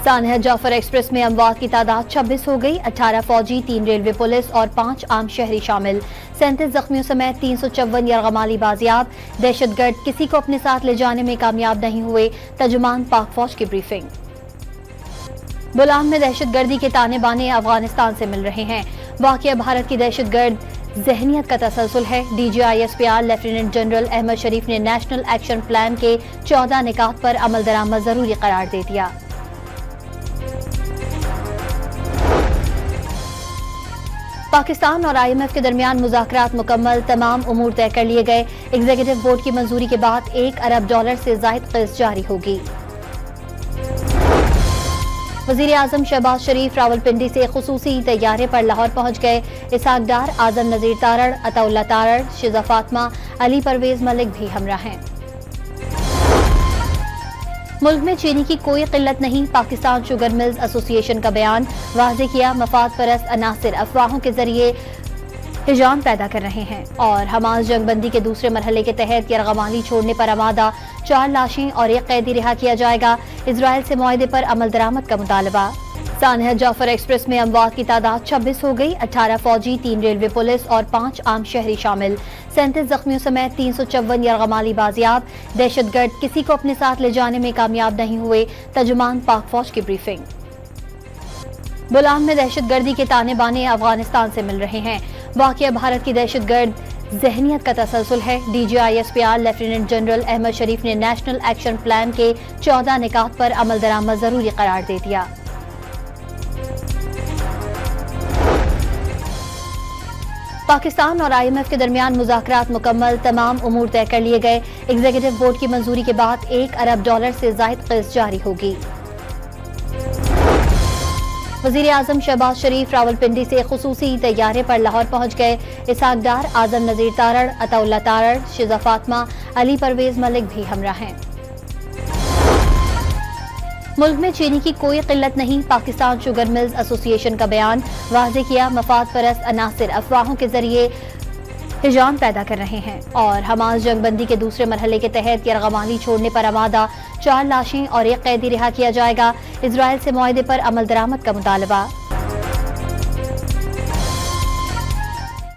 सानहत Jafar express में अमवात की तादाद 26 हो गई। 18 फौजी, 3 रेलवे पुलिस और 5 आम शहरी शामिल। 37 जख्मियों समेत 354 यरगमाली बाजियाब। दहशतगर्द किसी को अपने साथ ले जाने में कामयाब नहीं हुए। तर्जुमान पाक फौज की ब्रीफिंग। बुलान में दहशतगर्दी के ताने बाने अफगानिस्तान से मिल रहे हैं। वाकया भारत की दहशतगर्द जहनियत का तसलसल है। DGISPR लेफ्टिनेंट जनरल अहमद शरीफ ने नेशनल एक्शन प्लान के 14 निकात पर अमल दरामद जरूरी करार दे दिया। पाकिस्तान और IMF के दरमियान मुज़ाकरात मुकम्मल, तमाम उमूर तय कर लिए गए। एग्जीक्यूटिव बोर्ड की मंजूरी के बाद $1 अरब से ज़ायद क़िस्त जारी होगी। वज़ीर आज़म शहबाज शरीफ रावलपिंडी से खुसूसी तैयारे पर लाहौर पहुंच गए। इसहाक डार, आज़म नज़ीर तारड़, अताउल्ला तारड़, शिजा फातिमा, अली परवेज मलिक भी हमरा हैं। मुल्क में चीनी की कोई किल्लत नहीं, पाकिस्तान शुगर मिल्स एसोसिएशन का बयान। वाज़ेह किया, मफाद परस्त अनासिर अफवाहों के जरिए हिजाम पैदा कर रहे हैं और हमास जंगबंदी के दूसरे मरहले के तहत यरगमाली छोड़ने पर आमादा। 4 लाशें और 1 कैदी रिहा किया जाएगा। इजराइल से मुआहदे पर अमल दरामद का मुतालबा। सानहत जाफर एक्सप्रेस में अमवात की तादाद 26 हो गई। 18 फौजी, 3 रेलवे पुलिस और 5 आम शहरी शामिल। 37 जख्मियों समेत 354 यरगमाली बाजियाब। दहशतगर्द किसी को अपने साथ ले जाने में कामयाब नहीं हुए। तर्जुमान पाक फौज की ब्रीफिंग। बुलान में दहशतगर्दी के ताने बाने अफगानिस्तान से मिल रहे हैं। वाकया भारत की दहशतगर्द जहनियत का तसलसल है। DGISPR लेफ्टिनेंट जनरल अहमद शरीफ ने नेशनल एक्शन प्लान के 14 निकात पर अमल दरामद जरूरी करार दे दिया। पाकिस्तान और IMF के दरमियान मुज़ाकरात मुकम्मल, तमाम उमूर तय कर लिए गए। एग्जीक्यूटिव बोर्ड की मंजूरी के बाद $1 अरब से ज़ायद क़िस्त जारी होगी। वज़ीर आज़म शहबाज शरीफ रावलपिंडी से खुसूसी तैयारे पर लाहौर पहुंच गए। इसहाक डार, आज़म नज़ीर तारड़, अताउल्ला तारड़, शिजा फातिमा, अली परवेज मलिक भी हमरा हैं। मुल्क में चीनी की कोई किल्लत नहीं, पाकिस्तान शुगर मिल्स एसोसिएशन का बयान। वाज़ेह किया, मफाद परस्त अनासिर अफवाहों के जरिए हिजाम पैदा कर रहे हैं और हमास जंगबंदी के दूसरे मरहले के तहत यरगमाली छोड़ने पर आमादा। 4 लाशें और 1 कैदी रिहा किया जाएगा। इजराइल से मुआहदे पर अमल दरामद का मुतालबा।